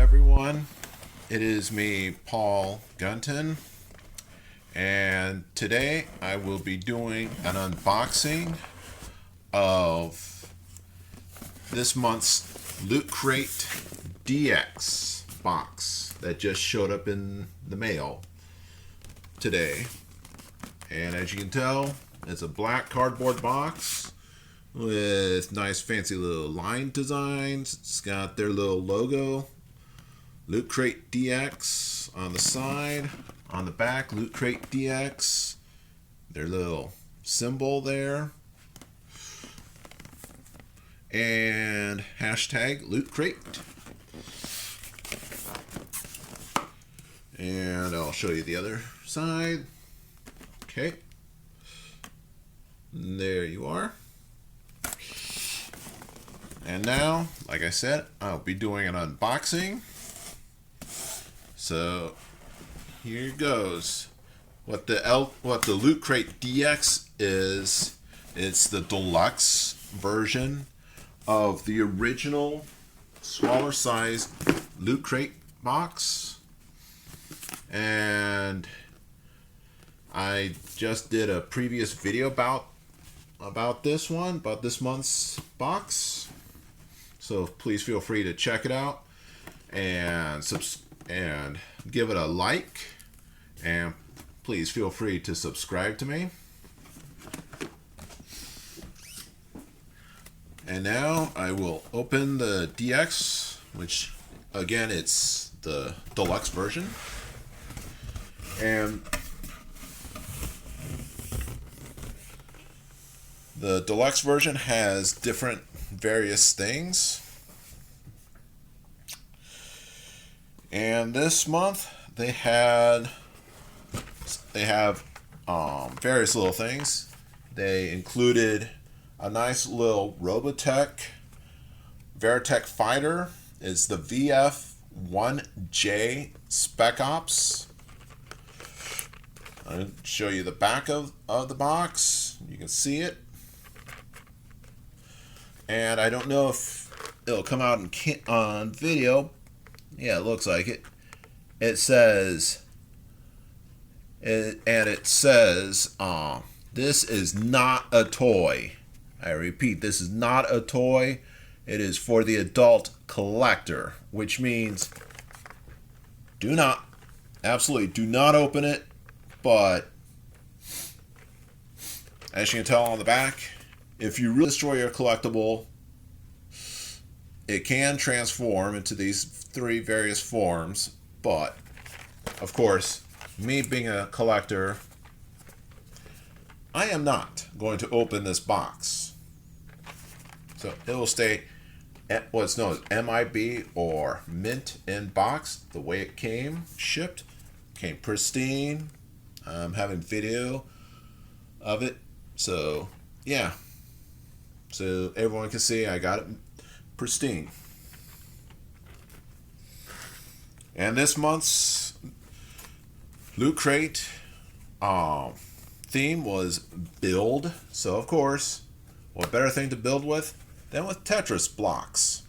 everyone. It is me, Paul Gunton, and today I will be doing an unboxing of this month's Loot Crate DX box that just showed up in the mail today. And as you can tell, it's a black cardboard box with nice fancy little line designs. It's got their little logo, LootCrateDX, on the side. On the back, LootCrateDX, their little symbol there, and hashtag LootCrate. And I'll show you the other side. Okay, there you are. And now, like I said, I'll be doing an unboxing. So here goes. What the Loot Crate DX is, it's the deluxe version of the original smaller size Loot Crate box. And I just did a previous video about this month's box. So please feel free to check it out and give it a like, and please feel free to subscribe to me. And now I will open the DX, which again, it's the deluxe version. And the deluxe version has different various things. And this month they have various little things. They included a nice little Varitek Fighter. It's the VF1J Spec Ops. I'll show you the back of the box. You can see it. And I don't know if it'll come out on video. Yeah, it looks like it. It says, this is not a toy. I repeat, this is not a toy. It is for the adult collector, which means absolutely do not open it. But as you can tell on the back, if you really destroy your collectible, it can transform into these three various forms. But of course, me being a collector, I am not going to open this box. So it will stay at what's known as MIB, or mint in box, the way it came shipped. Came pristine. I'm having video of it, so yeah, so everyone can see I got it pristine. And this month's Loot Crate theme was build. So of course, what better thing to build with than with Tetris blocks?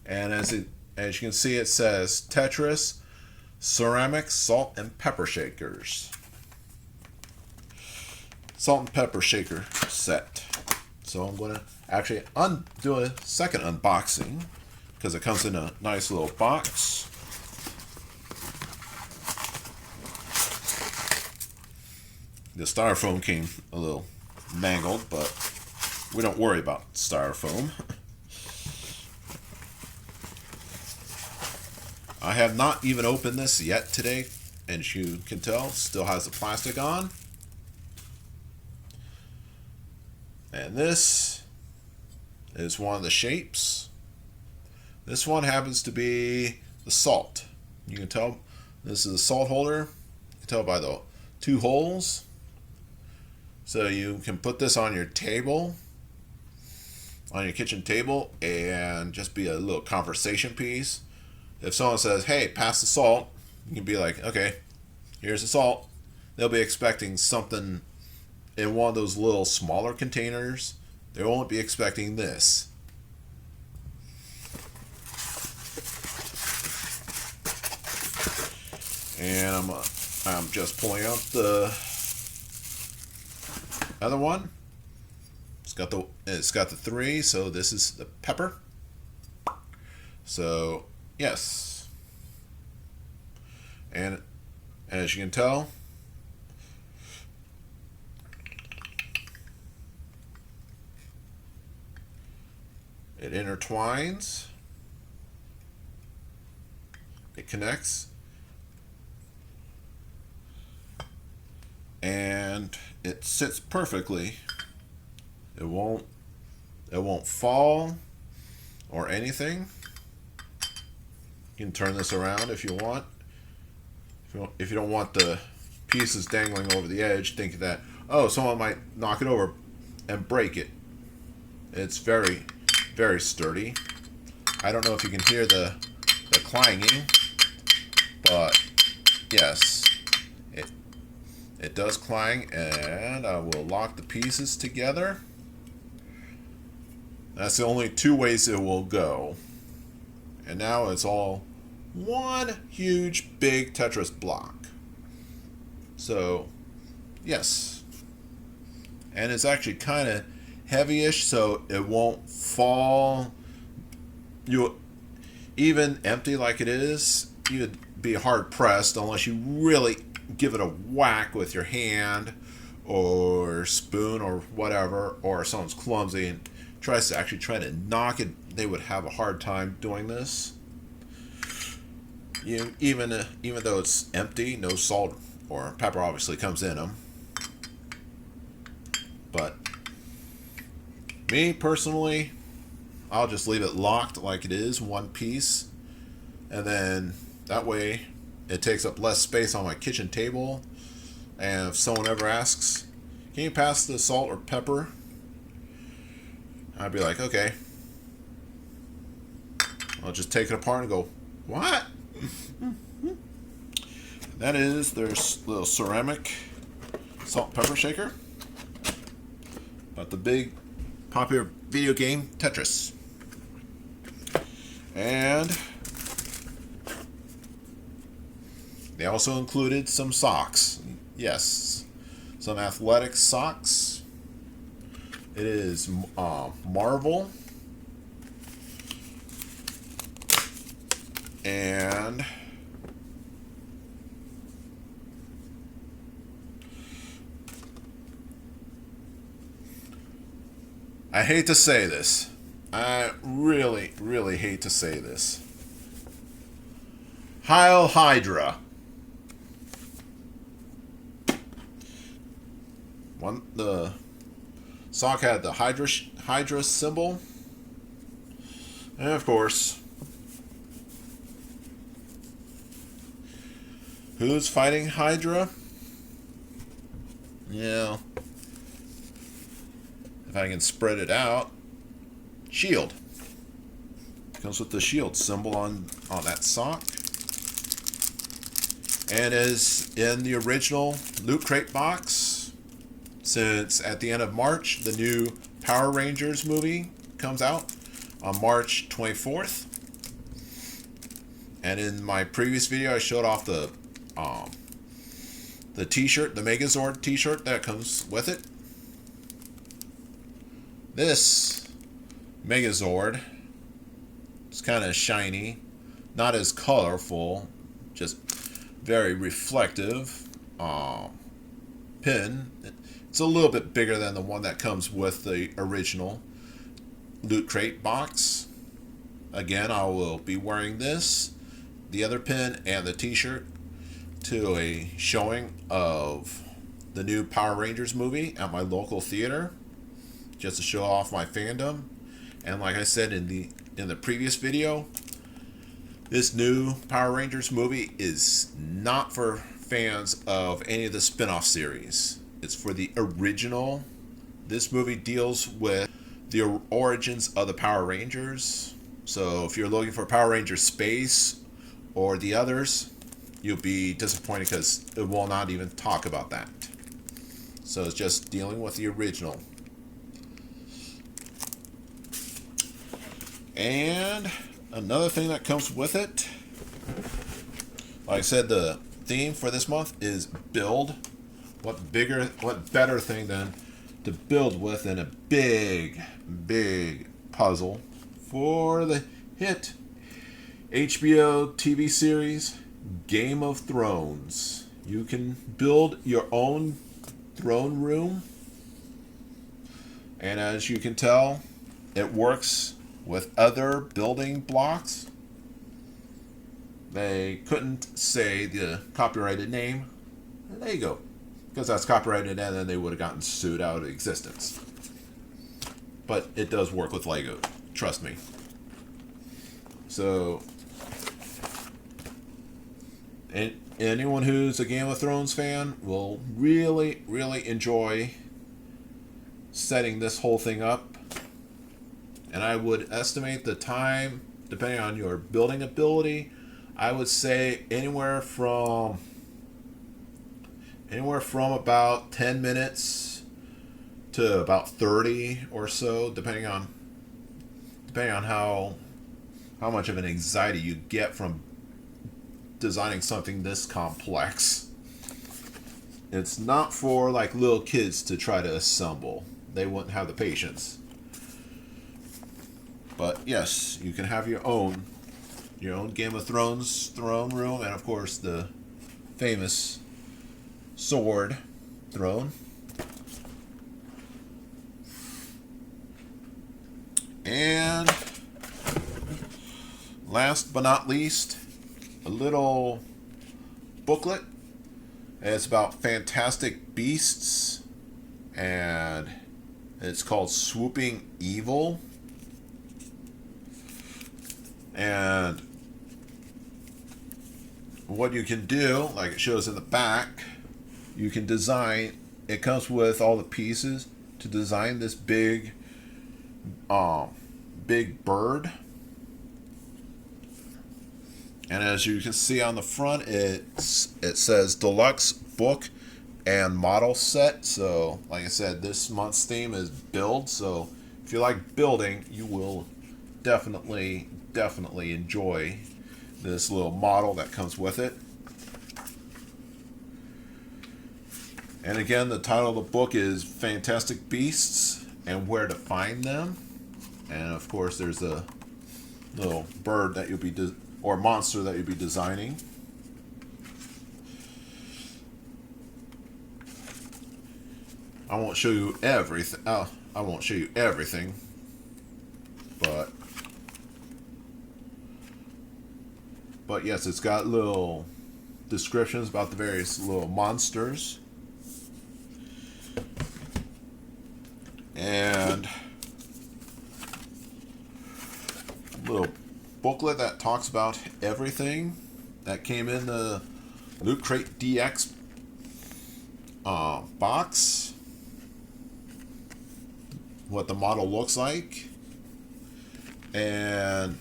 And as you can see, it says Tetris ceramic salt and pepper shakers. Salt and pepper shaker set. So I'm going to actually do a second unboxing, because it comes in a nice little box. The styrofoam came a little mangled, but we don't worry about styrofoam. I have not even opened this yet today, and as you can tell, still has the plastic on. And this is one of the shapes. This one happens to be the salt. You can tell this is a salt holder. You can tell by the two holes. So you can put this on your table, on your kitchen table, and just be a little conversation piece. If someone says, hey, pass the salt, you can be like, okay, here's the salt. They'll be expecting something in one of those little smaller containers. They won't be expecting this. And I'm just pulling out the other one. It's got the 3, so this is the pepper. So yes, and as you can tell, it intertwines, it connects, and it sits perfectly. It won't fall or anything. You can turn this around if you want. If you don't want the pieces dangling over the edge, thinking that, oh, someone might knock it over and break it. It's very, very sturdy. I don't know if you can hear the clanging, but yes, it does clang, and I will lock the pieces together. That's the only 2 ways it will go. And now it's all one huge big Tetris block. So, yes. And it's actually kind of heavy-ish, so it won't fall. Even empty like it is, you'd be hard-pressed unless you really give it a whack with your hand or spoon or whatever, or someone's clumsy and tries to knock it. They would have a hard time doing this. Even though it's empty, no salt or pepper obviously comes in them. But me personally, I'll just leave it locked like it is, one piece, and then that way it takes up less space on my kitchen table. And if someone ever asks, can you pass the salt or pepper? I'd be like, okay. I'll just take it apart and go, what? That is their little ceramic salt pepper shaker. But the big popular video game, Tetris. And they also included some socks. Yes, some athletic socks. It is Marvel. And I hate to say this. I really, really hate to say this. Heil Hydra. The sock had the Hydra symbol. And of course, who's fighting Hydra? Yeah. If I can spread it out. Shield. Comes with the shield symbol on that sock. And is in the original Loot Crate box. Since at the end of March, the new Power Rangers movie comes out on March 24th. And in my previous video, I showed off the t-shirt, the Megazord t-shirt that comes with it. This Megazord is kind of shiny, not as colorful, just very reflective pin. It's a little bit bigger than the one that comes with the original Loot Crate box. Again, I will be wearing this, the other pin, and the t-shirt to a showing of the new Power Rangers movie at my local theater, just to show off my fandom. And like I said in the previous video, this new Power Rangers movie is not for fans of any of the spin-off series. It's for the original. This movie deals with the origins of the Power Rangers. So if you're looking for Power Rangers Space or the others, you'll be disappointed because it will not even talk about that. So it's just dealing with the original. And another thing that comes with it, like I said, the theme for this month is build. What better thing than to build with than a big puzzle for the hit HBO TV series Game of Thrones. You can build your own throne room, and as you can tell, it works with other building blocks. They couldn't say the copyrighted name. There you go. Because that's copyrighted, and then they would have gotten sued out of existence. But it does work with Lego. Trust me. So, and anyone who's a Game of Thrones fan will really enjoy setting this whole thing up. And I would estimate the time, depending on your building ability, I would say anywhere from about 10 minutes to about 30 or so, depending on how much of an anxiety you get from designing something this complex. It's not for like little kids to try to assemble. They wouldn't have the patience. But yes, you can have your own Game of Thrones throne room, and of course the famous sword throne. And last but not least, a little booklet. It's about fantastic beasts, and it's called Swooping Evil. And what you can do, like it shows in the back, you can design, it comes with all the pieces to design this big bird. And as you can see on the front, it says Deluxe Book and Model Set. So, like I said, this month's theme is build. So, if you like building, you will definitely enjoy this little model that comes with it. And again, the title of the book is Fantastic Beasts and Where to Find Them. And of course, there's a little bird that you'll be or monster that you'll be designing. I won't show you everything. I won't show you everything, but yes, it's got little descriptions about the various little monsters. And a little booklet that talks about everything that came in the LootCrateDX box. What the model looks like. And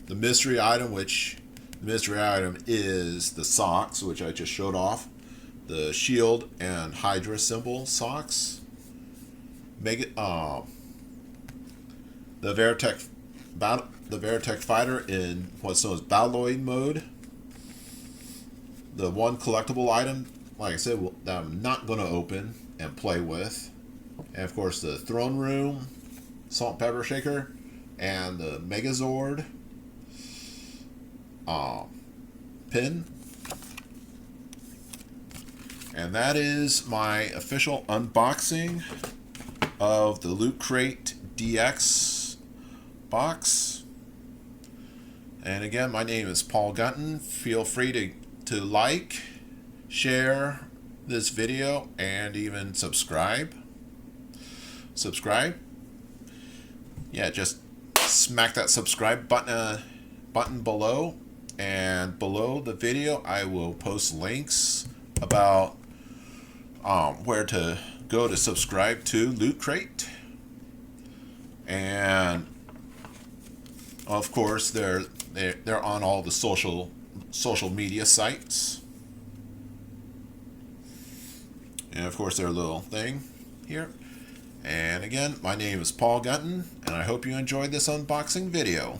the mystery item, which the mystery item is the socks, which I just showed off. The shield and Hydra symbol socks. The Varitek Fighter in what's known as Battloid mode. The one collectible item, like I said, that I'm not going to open and play with. And of course the throne room, salt and pepper shaker, and the Megazord pin. And that is my official unboxing of the LootCrateDX box. And again, my name is Paul Gunton. Feel free to like, share this video, and even subscribe. Yeah, just smack that subscribe button below, and below the video I will post links about where to go to subscribe to Loot Crate. And of course they're on all the social media sites. And of course their little thing here. And again, my name is Paul Gunton, and I hope you enjoyed this unboxing video.